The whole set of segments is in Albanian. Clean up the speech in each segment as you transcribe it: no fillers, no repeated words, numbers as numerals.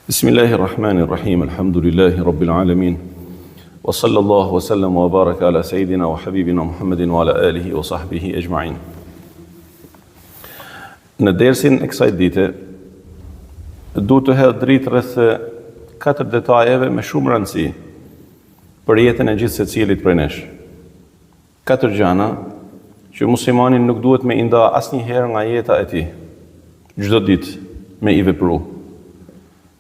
Bismillahirrahmanirrahim, alhamdulillahi rabbil alamin, wa sallallahu wa sallam wa baraka ala sayidina wa habibina Muhammedin wa ala alihi wa sahbihi ajma'in. Në dersin e kësaj dite, du të hedh dritë rreth 4 detajeve me shumë rëndësi për jetën e gjithë secilit prej nesh. 4 gjana që muslimanin nuk duhet me i nda asnjëherë nga jeta e tij, çdo ditë me i vepru.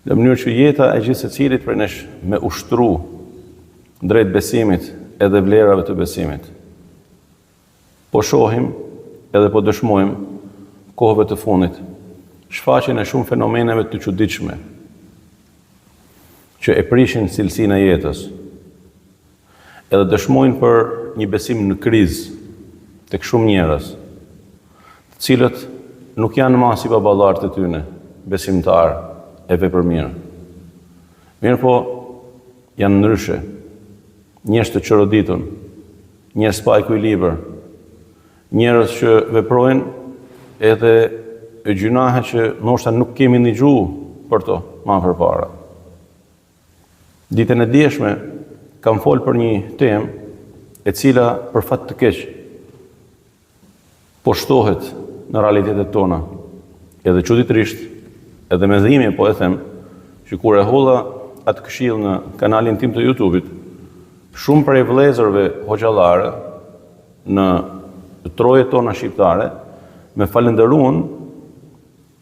Në mënyrë që jeta e gjithë secilit prej nesh me ushtru drejt besimit edhe vlerave të besimit. Po shohim edhe po dëshmojmë kohëve të fundit shfaqjen e shumë fenomeneve të çuditshme që e prishin cilësinë e jetës. Edhe dëshmojnë për një besim në krizë tek shumë njerëz, të cilët nuk janë më si baballarët e tyre, besimtar e vepërmirë. Mirë po, janë ndryshe, njerëz të çoroditur, njerëz pa ekuilibër, njerëz që veprojnë edhe gjunahe që ndoshta nuk kemi ndëgju për to më përpara. Ditën e dieshme kam folë për një temë e cila për fat të keq po shtohet në realitetet tona. Edhe çuditërisht, edhe me dhimbje po e them, që kur e holla atë këshill në kanalin tim të YouTube-it, shumë prej vëllezërve hoxhallare në trojet tona shqiptare me falënderuan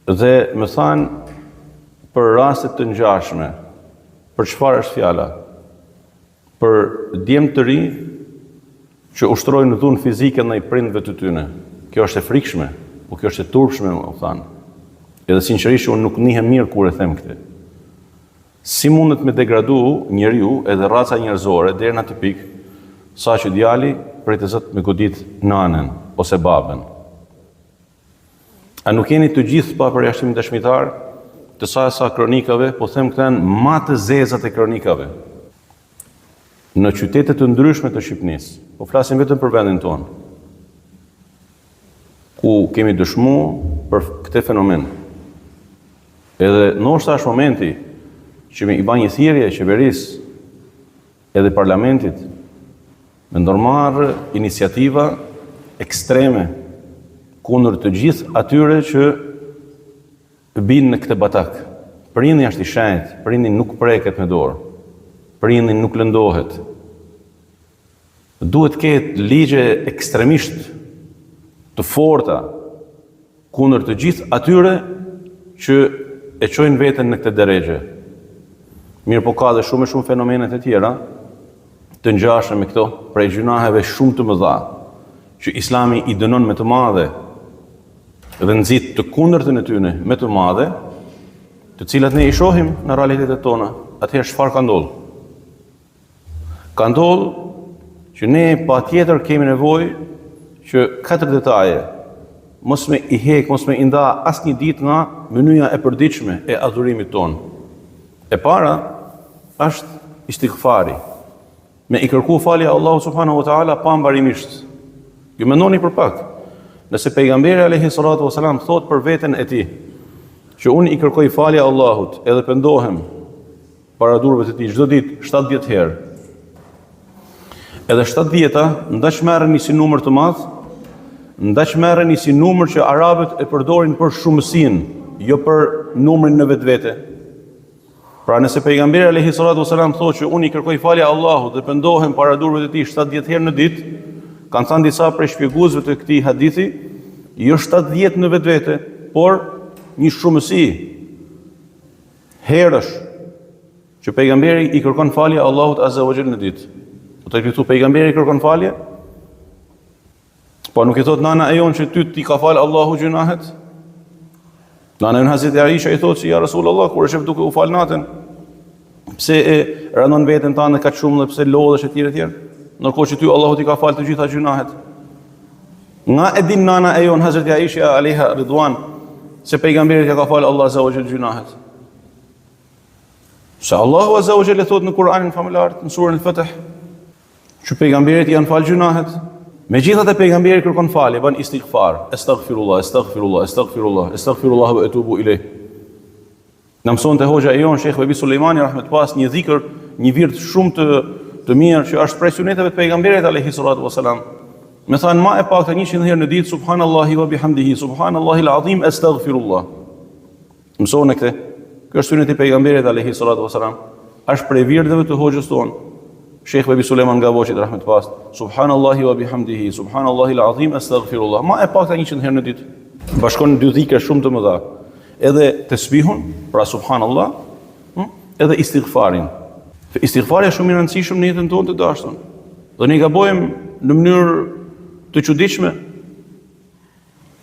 dhe më thanë për raste të ngjashme. Për çfarë është fjala? Për djemë të ri që ushtrojnë dhunë fizike ndaj prindve të tyre. Kjo është e frikshme, po kjo është e turpshme, më thanë. Edhe sinqerisht unë nuk njihem mirë kur e them këtë. Si mundet me degradu njeriu edhe raca njerëzore deri në atë pikë sa që djali prej të zot me godit nanën ose babën. A nuk jeni të gjithë pa përjashtim dëshmitar të sa kronikave, po them këta janë më të zezat e kronikave në qytete të ndryshme të Shqipërisë. Po flasim vetëm për vendin tonë, ku kemi dëshmu për këtë fenomen. Edhe ndoshta është momenti që me i bë një thirrje qeverisë edhe parlamentit me ndërmarrë iniciativa ekstreme kundër të gjithë atyre që binë në këtë batak. Prindi është i shenjtë, prindi nuk preket me dorë, prindi nuk lëndohet. Duhet të ketë ligje ekstremisht të forta kundër të gjithë atyre që e çojnë veten në këtë drejtë. Mirë po ka dhe shumë fenomenet e tjera të ngjashme me këto, prej gjunaheve shumë të mëdha që Islami i dënon me të madhe dhe nxit të kundërtën e tyre me të madhe, të cilat ne i shohim në realitetet tona. Atëherë çfarë ka ndodhur? Ka ndodhur që ne patjetër kemi nevojë që 4 detaje mos me i hek, mos me i nda asnjë ditë nga mënyra e përditshme e adhurimit tonë. E para është istighfari, me i kërku falje Allahu subhanahu wa taala pa mbarimisht. Ju mendoni për pak, nëse pejgamberi alayhi salatu wasalam thot për veten e tij që unë i kërkoj falje Allahut edhe pendohem para durrëve të tij çdo ditë 70 herë. Edhe 70-ta ndaç merreni si numër të madh, ndaç merreni si numër që arabët e përdorin për shumësinë, jo për numrin në vetvete. Pra nëse pejgamberi alayhi salatu wasalam thotë që unë i kërkoj falje Allahut dhe pendohem para durrëve të tij 70 herë në ditë, kanë thënë disa prej shpjeguesve të këtij hadithi, jo 70 në vetvete, por një shumësi herësh që pejgamberi i kërkon falje Allahut azza wa jalla në ditë. Po të këtu pejgamberi i kërkon falje? Po nuk i thot nana e jonë që ty ti ka falë Allahu gjunahet? Nana e jonë Hazreti Aisha i thot që ja Rasulullah, kur është duke u falë natën, pse e rënon veten tënde kaq shumë dhe pse lodhesh etj etj? Ndërkohë që ty Allahu ti ka falë të gjitha gjunahet. Nga e din nana e jonë Hazreti Aisha alayha ridwan se pejgamberi ka falë Allah azza wa jalla gjunahet. Se Allahu azza wa jalla thot në Kur'anin famullar, në surën Al-Fatih, që pejgamberit janë falë gjunahet. Megjithatë pejgamberi kërkon falje, bën istighfar, astaghfirullah, astaghfirullah, astaghfirullah, astaghfirullah wa atubu ilayh. Në mësonte hoxha e jon Shekh Bebi Sulejmani rahmet pas një dhikr, një virt shumë të mirë që është prej suneteve të pejgamberit alayhi salatu wasalam. Me thanë ma e pak të 100 herë në ditë subhanallahi wa bihamdihi, subhanallahi al-azim, astaghfirullah. Mësoni këtë. Kjo është sunet i pejgamberit alayhi salatu wasalam. Është prej virdeve të hoxhës tonë. Shekh Bebi Sulejman nga Voçit rahmet pas. Subhanallahi wa bihamdihi, subhanallahi al-azim, astaghfirullah. Ma e pak të 100 herë në ditë. Bashkon dy dhikra shumë të mëdha. Edhe tasbihun, pra subhanallah, edhe istighfarin. Istighfari është shumë i rëndësishëm në jetën tonë të dashur. Dhe ne gabojmë në mënyrë të çuditshme,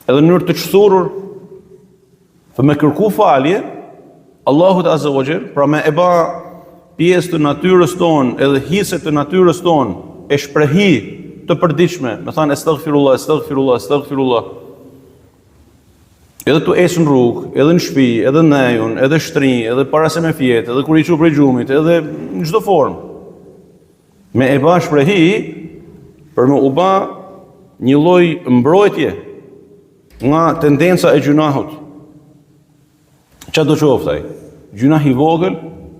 edhe në mënyrë të çthurur, për me kërku falje Allahut Azza wa Jall, pra me e ba pjesë të natyrës tonë, edhe hise të natyrës tonë, e shprehi të përditshme, me thanë astaghfirullah, astaghfirullah, astaghfirullah. Edhe të esë në rrugë, edhe në shtëpi, edhe në nejun, edhe shtri, edhe para se me fjetë, edhe kur i prej gjumit, edhe në çdo formë. Me e ba shprehi për me u ba një lloj mbrojtje nga tendenca e gjunahut. Çfarë do qoftë ai? Gjunah i vogël,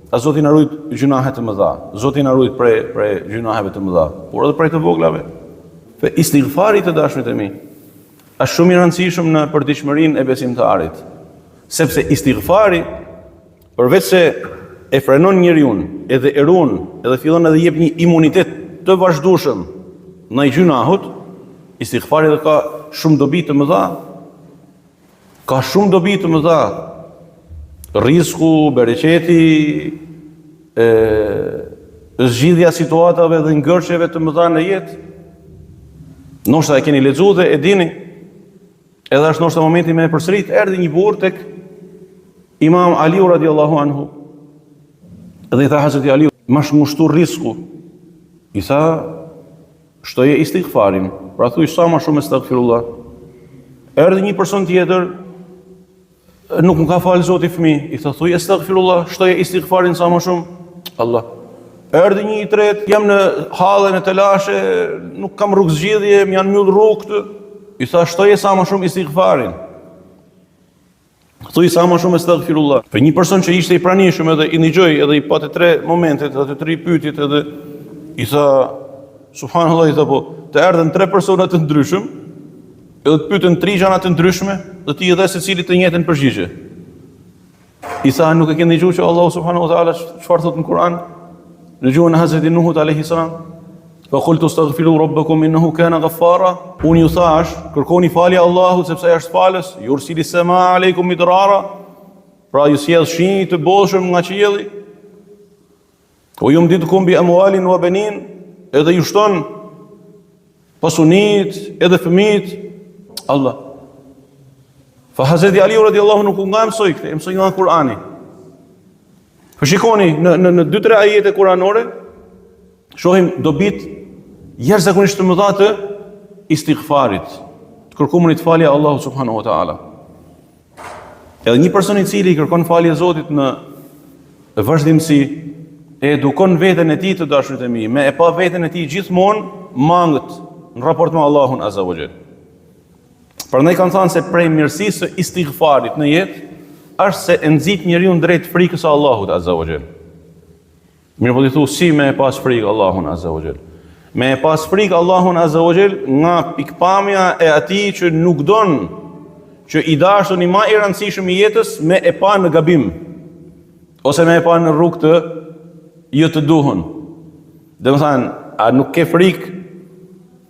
a Zoti na ruaj gjunahet të mëdha. Zoti na ruaj prej gjunaheve të mëdha, por edhe prej të voglave. Fe istighfari të dashmit e mi është shumë i rëndësishëm në përditshmërinë e besimtarit, sepse istighfari përveç se e frenon njeriu, edhe e ruan, edhe fillon edhe jep një imunitet të vazhdueshëm ndaj gjunahut, istighfari ka shumë dobi të mëdha. Ka shumë dobi të mëdha. Rrizku, bereqeti, zgjidhja situatave dhe ngërçeve të mëdha në jetë. Ndoshta e keni lexuar dhe e dini. Edhe është ndoshta momenti me e përsërit, erdhi një burr tek Imam Aliu radiallahu anhu. Edhe i tha Hazreti Aliu, ma shmushtur risku. I tha, shtoje istighfarin. Pra thuj sa ma shumë astaghfirullah. Erdhi një person tjetër, nuk më ka falë Zoti fëmijë. I tha, thuj astaghfirullah, shtoje istighfarin sa ma shumë. Allah. Erdhi një i tretë, jam në halle, në telashe, nuk kam rrugë zgjidhje, më janë mbyll rrugë këtë. I tha, shtoje sa ma shumë istighfarin. Thuj sa ma shumë astaghfirullah. Për një person që ishte i pranishëm edhe i ndigjoi edhe i patë 3 momentet, atë 3 pyetjet edhe i tha, subhanallah, i tha po, të erdhen 3 persona të ndryshëm, edhe të pyeten 3 gjëra të ndryshme, dhe ti edhe secilit të njëjtën përgjigje. I tha, nuk e ke ndëgjuar që Allahu subhanahu wa taala çfarë thot në Kur'an? Në gjuhën e Hazreti Nuhut alayhi salam, fa qultu astaghfiru rabbakum innahu kana ghaffara. Unë ju thash, kërkoni falje Allahut sepse ai është falës, yursili samaa aleikum midrara. Pra ju sjell shinj të bollshëm nga qielli. O yumdidukum bi amwalin wa banin, edhe ju shton pasunit, edhe fëmijët. Allah. Fa Hazreti Ali radiallahu nuk nga mësoi këtë, mësoi nga Kur'ani. Po shikoni në 2-3 ajete kuranore, shohim dobit jashtëzakonisht të mëdha të istighfarit, të kërkuarit falje Allahut subhanahu wa taala. Edhe një person i cili i kërkon falje Zotit në vazhdimsi, e edukon veten e tij të dashurit e mi, me e pa veten e tij gjithmonë mangët në raport me Allahun azza wa jall. Prandaj kanë thënë se prej mirësisë së istighfarit në jetë është se e nxit njeriu drejt frikës së Allahut azza wa jall. Mirë po ti thu si me e pas frikë Allahun azza wa jall. Me e pas frikë Allahun azza wa jall nga pikpamja e atij që nuk don që i dashuri më i rëndësishëm i jetës me e pa në gabim, ose me e pa në rrugë të jo të duhur. Domethënë, a nuk ke frikë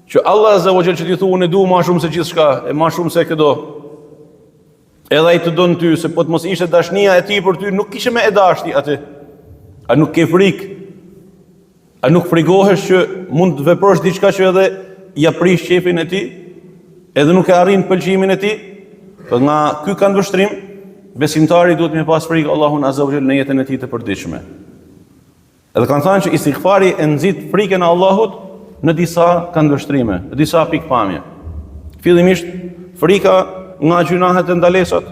që Allah azza wa jall që ti thu unë e du më shumë se gjithçka, e më shumë se këdo. Edhe ai të don ty, se po të mos ishte dashnia e tij për ty, nuk kishe me e dashti atë. A nuk ke frikë? A nuk frikohesh që mund të veprosh diçka që edhe ja prish qefin e tij, edhe nuk e arrin pëlqimin e tij? Po nga ky këndvështrim, besimtari duhet me pas frikë Allahun azza wa jall në jetën e tij të përditshme. Edhe kanë thënë që istighfari e nxit frikën e Allahut në disa këndvështrime, në disa pikpamje. Fillimisht frika nga gjunahet e ndalesat,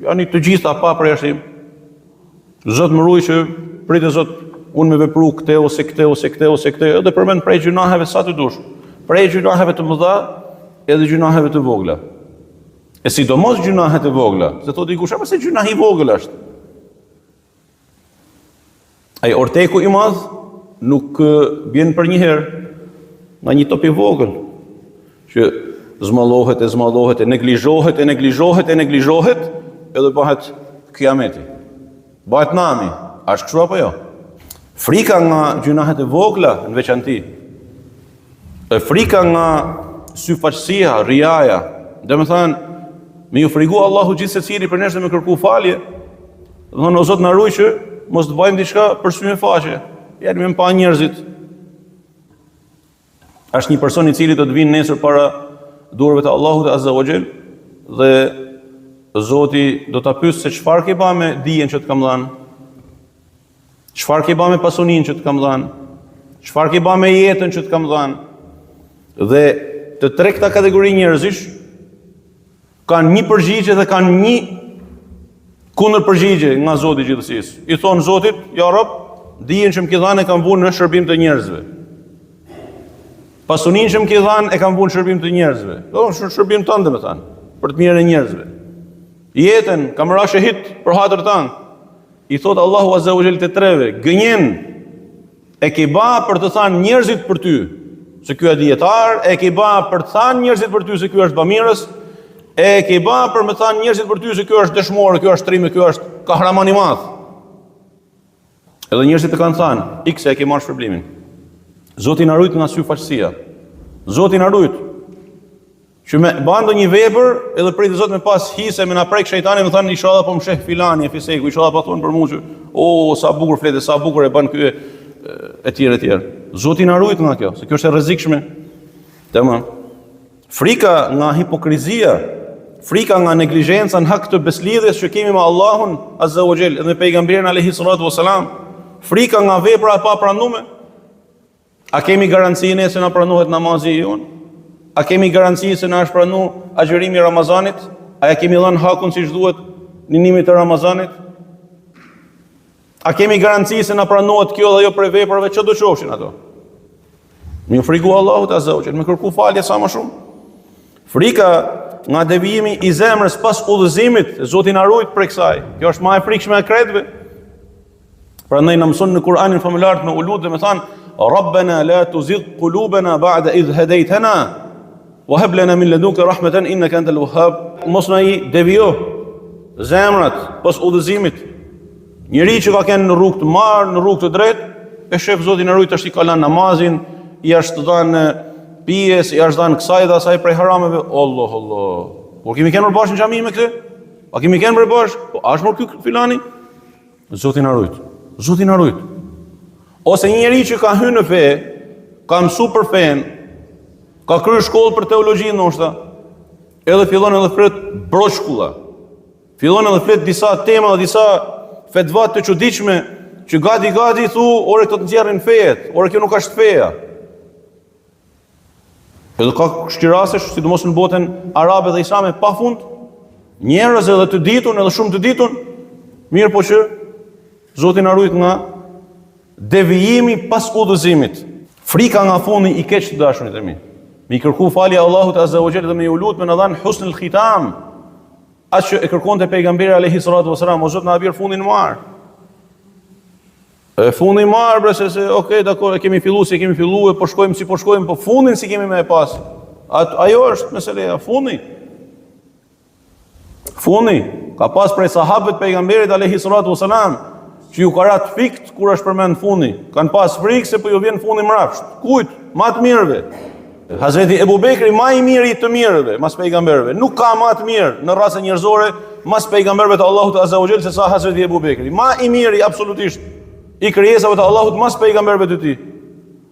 janë të gjitha pa përjashtim. Zot më ruaj që pritë Zot unë me vepru këte ose këte ose këte ose këte, edhe përmend prej gjunaheve sa të dush, prej gjunaheve të mëdha edhe gjunaheve të vogla. E sidomos gjunahet e vogla, se thot dikush, apo se gjunah i vogël është. Ai orteku i madh nuk bjen për një herë nga një top i vogël që zmallohet, neglizhohet, edhe bëhet kiameti. Bëhet nami. A është kështu apo jo? Frika nga gjunahet e vogla në veçanti. Frika nga syfaqësia, riaja, domethënë me ju frigu Allahu gjithë secili për nesh dhe me kërku falje. Domethënë o Zot na ruaj që mos të bëjmë diçka për sy me faqe. Jemi me pa njerëzit. Është një person i cili do të vinë nesër para durëve të Allahut Azza wa Jall dhe Zoti do ta pyesë se çfarë ke bërë me dijen që të kam dhënë. Çfarë ke bërë me pasuninë që të kam dhënë? Çfarë ke bërë me jetën që të kam dhënë? Dhe të tre këta kategori njerëzish kanë një përgjigje dhe kanë një kundër përgjigje nga Zoti i gjithësisë. I thonë Zotit, ja Rob, dijen që më ke dhënë e kam vënë në shërbim të njerëzve. Pasuninë që më ke dhënë e kam vënë në shërbim të njerëzve. Do të shërbim tënd, domethënë, për të mirën e njerëzve. Jetën kam ra shahid për hatër tënd. I thot Allahu Azza wa Jall te treve, gënjen e ke ba për të thënë njerëzit për ty se ky është dietar, e ke ba për të thënë njerëzit për ty se ky është bamirës, e ke ba për të thënë njerëzit për ty se ky është dëshmor, ky është trim, ky është kahraman i madh. Edhe njerëzit e kanë thënë, X e ke marrë shpërblimin. Zoti na rujt nga syfaqësia. Zoti na rujt. Që me bando një vepër, edhe prit Zot me pas hise, me na prek shejtani, më thënë inshallah po më sheh filani e fiseku, inshallah po thon për mua që sa bukur fletë, sa bukur e bën ky etj. Zoti na rujt nga kjo, se kjo është e rrezikshme. Tamam. Frika nga hipokrizia, frika nga neglizhenca në hak të beslidhjes që kemi me Allahun Azza wa Jall dhe pejgamberin alayhi salatu wasalam, frika nga vepra e papranuara. A kemi garancinë se na pranohet namazi jon? A kemi garanci se na është pranuar agjërimi i Ramazanit? A ja kemi dhënë hakun siç duhet ninimit të Ramazanit? A kemi garanci se na pranohet kjo dhe jo për veprave që do qofshin ato? Me frigu Allahut Azza wa Jall, me kërku falje sa më shumë. Frika nga devijimi i zemrës pas udhëzimit, Zoti na ruaj prej kësaj. Kjo është më e frikshme e kretëve. Prandaj na mëson në Kur'anin famullar në Ulud dhe më than Rabbana la tuzigh qulubana ba'da idh hadaytana wa hab lana min ladunka rahmatan innaka antal wahhab. Mos na i devijo zemrat pas udhëzimit. Njëri që ka qenë në rrugë të marrë, në rrugë të drejtë, e shef Zoti na ruaj tash i ka lënë namazin, i është dhënë pijes, i është dhënë kësaj dhe asaj prej harameve. Allah. Po kemi qenë bashkë në xhami me këtë? A kemi qenë bashkë? Po a është mor ky filani? Zoti na ruaj. Zoti na ruaj. Ose një njeri që ka hyrë në fe, ka mësuar për fen, ka kryer shkollë për teologji ndoshta, edhe fillon edhe flet broshkulla. Fillon edhe flet disa tema dhe disa fetva të çuditshme që gati thu, ore këto të nxjerrin fejet, ore kjo nuk është feja. Edhe ka shtirase, sidomos në botën arabe dhe islame pafund, njerëz edhe të ditun, edhe shumë të ditun, mirë po që Zoti na ruaj nga devijimi pas udhëzimit. Frika nga fundi i keq të dashurit e mi. Mi kërku falje Allahut Azza wa Jall dhe me ulut me në dhanë husnul khitam. Atë që e kërkonte pejgamberi alayhi salatu wasalam, o Zot na bjer fundin marr. Fundi marr bre se okay, dakor, kemi filluar, po shkojmë si po shkojmë, po fundin si kemi më e pas. Ajo është mesela fundi. Fundi ka pas prej sahabët pejgamberit alayhi salatu wasalam që ju ka rat fikt kur është përmend fundi. Kan pas frikë se po ju vjen fundi mrapsht. Kujt? Ma të mirëve. Hazreti Ebu Bekri ma i miri të mirëve, mas pejgamberëve. Nuk ka ma të mirë në rase njerëzore mas pejgamberëve të Allahut Azza wa Jall se sa Hazreti Ebu Bekri. Ma i miri absolutisht i krijesave të Allahut mas pejgamberëve të tij.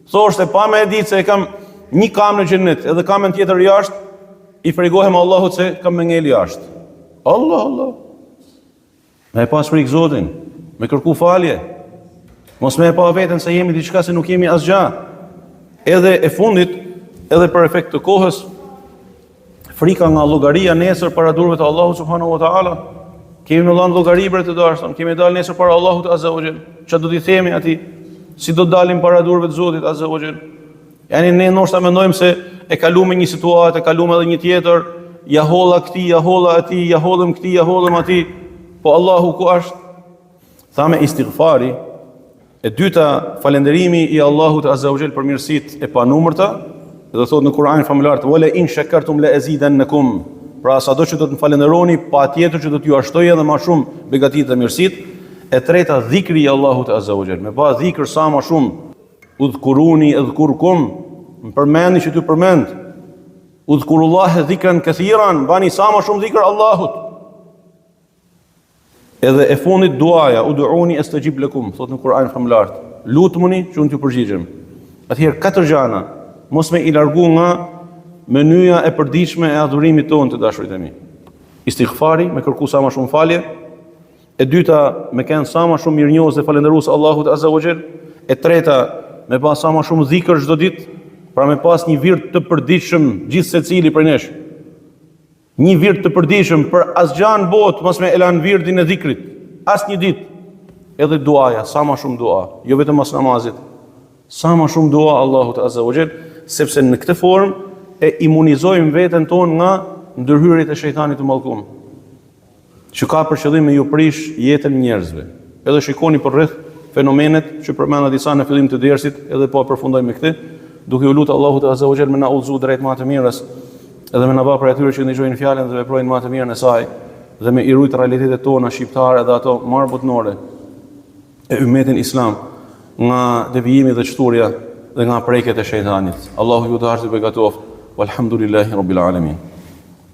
Thoshte pa më e ditë se e kam një kam në xhenet, edhe kamën tjetër jashtë, i frigohem Allahut se kam më ngel jashtë. Allah. Me pas frikë Zotin. Me kërku falje, mos me e pa veten se jemi diçka se nuk jemi asgjë. Edhe e fundit, edhe për efekt të kohës, frika nga llogaria nesër para durve të Allahut subhanahu wa taala. Kemi në dhënë llogari për të dashur, kemi dalë nesër para Allahut Azza wa Jall. Çfarë do t'i themi atij? Si do dalim para durve të Zotit Azza wa Jall? Yani ne ndoshta mendojmë se e kaluam një situatë, e kaluam edhe një tjetër, ja holla këtij, ja holla atij, ja hollëm këtij, ja hollëm atij. Po Allahu ku është? Tha me istighfari, E dyta, falënderimi i Allahut Azza wa Jall për mirësitë e panumërta, dhe thotë në Kur'an famullar, "Wala in shakartum la azidannakum." Pra sado që do të më falenderoni, patjetër që do t'ju ashtoj edhe më shumë begatitë e mirësitë. E treta, dhikri i Allahut Azza wa Jall. Me ba dhikr sa më shumë. Udhkuruni udhkurkum, më përmendni që t'ju përmend. Udhkurullahe dhikran kathiran, bani sa më shumë dhikr Allahut. Edhe e fundit duaja, ud'uni astajib lakum, thot në Kur'an famullar. Lutmuni që unë t'ju përgjigjem. Atëherë katër gjana, mos me i largu nga mënyra e përditshme e adhurimit tonë të dashurit e mi. Istighfari, me kërku sa më shumë falje. E dyta, me kënë sa më shumë mirënjohës dhe falënderues Allahut Azza wa Jall. E treta, me pas sa më shumë dhikr çdo ditë, pra me pas një virt të përditshëm gjithë secili prej nesh. Një virt të përditshëm për asgjë në botë, mos me elan virdin e dhikrit. As një ditë. Edhe duaja, sa më shumë dua, jo vetëm mas namazit. Sa më shumë dua Allahut Azza wa Jall, sepse në këtë formë e imunizojmë veten tonë nga ndërhyrjet e shejtanit të mallkuar, që ka për qëllim me ju prish jetën njerëzve. Edhe shikoni për rreth fenomenet që përmenda disa në fillim të dersit, edhe po përfundoj me këtë, duke u lutur Allahut Azza wa Jall me na udhëzu drejt më të mirës, edhe me na bë për atyre që ndëgjojnë fjalën dhe veprojnë më të mirën e saj, dhe me i rujt realitetet tona shqiptare dhe ato marbutnore e ummetin islam nga devijimi dhe çturja dhe nga prekjet e shejtanit. Allahu ju dashur të begatoft. Walhamdulillahi rabbil alamin.